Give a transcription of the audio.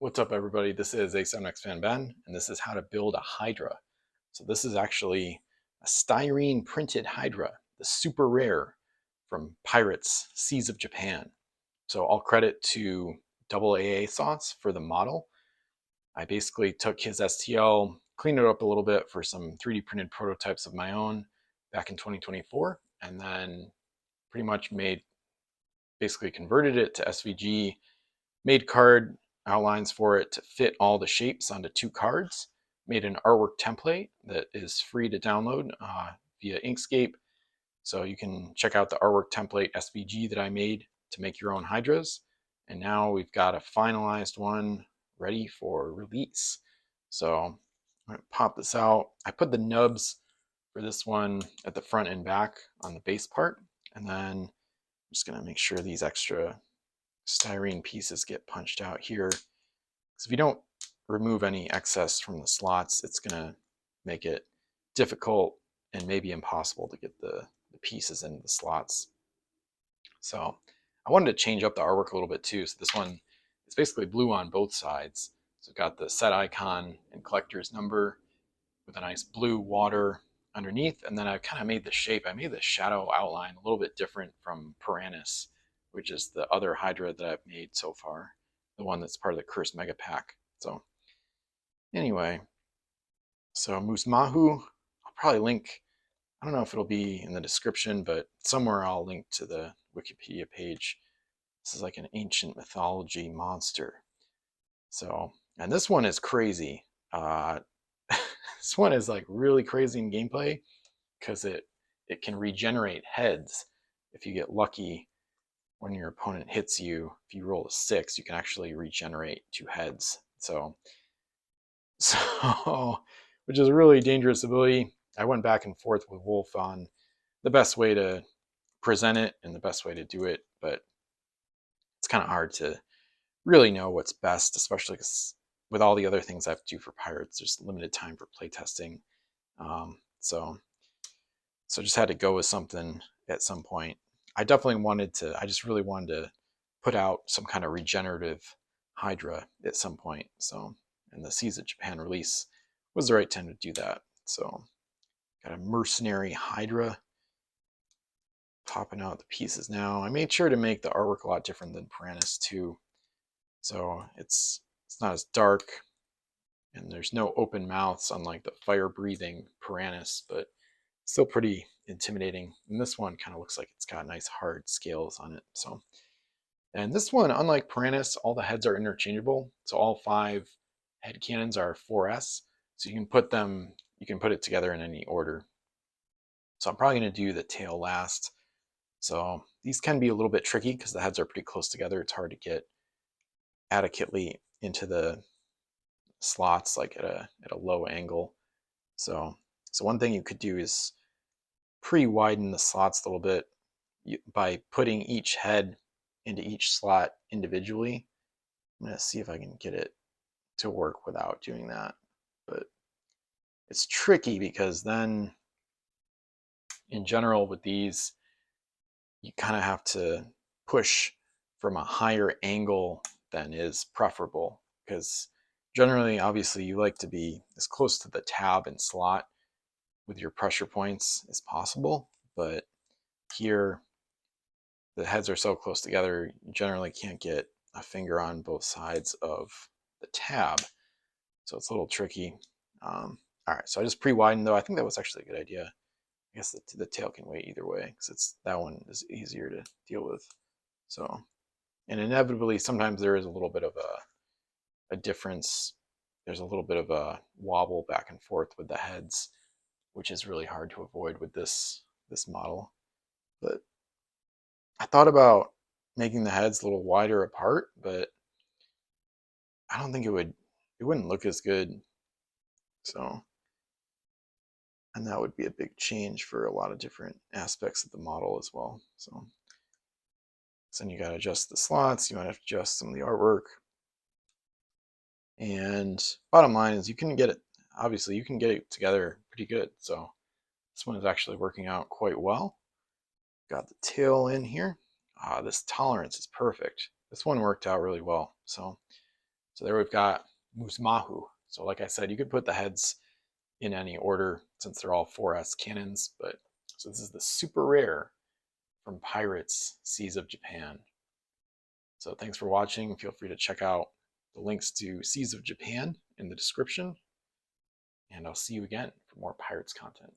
What's up, everybody? This is A7X Fan Ben, and this is how to build a Hydra. So this is actually a styrene printed Hydra, the super rare from Pirates Seas of Japan. So all credit to AA Sauce for the model. I basically took his STL, cleaned it up a little bit for some 3D printed prototypes of my own back in 2024, and then pretty much basically converted it to SVG, made card outlines for it to fit all the shapes onto 2 cards, made an artwork template that is free to download via Inkscape. So you can check out the artwork template SVG that I made to make your own Hydras. And now we've got a finalized one ready for release. So I'm going to pop this out. I put the nubs for this one at the front and back on the base part. And then I'm just going to make sure these extra styrene pieces get punched out here. Because if you don't remove any excess from the slots, it's going to make it difficult and maybe impossible to get the pieces into the slots. So I wanted to change up the artwork a little bit too. So this one is basically blue on both sides. So I've got the set icon and collector's number with a nice blue water underneath. And then I kind of made the shape. I made the shadow outline a little bit different from Pirates, which is the other Hydra that I've made so far, the one that's part of the Curse Mega Pack. So anyway, so Musmahu, I'll probably link, I don't know if it'll be in the description, but somewhere I'll link to the Wikipedia page. This is like an ancient mythology monster. So, and this one is crazy. This one is like really crazy in gameplay because it can regenerate heads if you get lucky. When your opponent hits you, if you roll a 6, you can actually regenerate 2 heads. So which is a really dangerous ability. I went back and forth with Wolf on the best way to present it and the best way to do it, but it's kind of hard to really know what's best, especially because with all the other things I have to do for Pirates, there's limited time for playtesting. So just had to go with something at some point. I just really wanted to put out some kind of regenerative Hydra at some point. So, and the Seas of Japan release was the right time to do that. So, got a mercenary Hydra popping out the pieces now. I made sure to make the artwork a lot different than Pirates too. So it's not as dark, and there's no open mouths unlike the fire-breathing Pirates, but still pretty intimidating. And this one kind of looks like it's got nice hard scales on it. So, and this one, unlike Pirates, all the heads are interchangeable. So all 5 head cannons are 4S. So you can put it together in any order. So I'm probably going to do the tail last. So these can be a little bit tricky because the heads are pretty close together. It's hard to get adequately into the slots like at a low angle. So one thing you could do is pre-widen the slots a little bit by putting each head into each slot individually. I'm going to see if I can get it to work without doing that. But it's tricky because then in general with these, you kind of have to push from a higher angle than is preferable, because generally, obviously, you like to be as close to the tab and slot with your pressure points as possible. But here, the heads are so close together, you generally can't get a finger on both sides of the tab. So it's a little tricky. All right, so I just pre-widened though. I think that was actually a good idea. I guess the tail can wait either way because that one is easier to deal with. So, and inevitably, sometimes there is a little bit of a difference. There's a little bit of a wobble back and forth with the heads, which is really hard to avoid with this model. But I thought about making the heads a little wider apart, but I don't think it wouldn't look as good. So, and that would be a big change for a lot of different aspects of the model as well. So then you got to adjust the slots, you might have to adjust some of the artwork. And bottom line is you can get it together pretty good. So this one is actually working out quite well. Got the tail in here. This tolerance is perfect. This one worked out really well. So So there we've got Musmahu. So like I said, you could put the heads in any order since they're all 4S cannons, but so this is the super rare from Pirates Seas of Japan. So thanks for watching. Feel free to check out the links to Seas of Japan in the description, and I'll see you again for more Pirates content.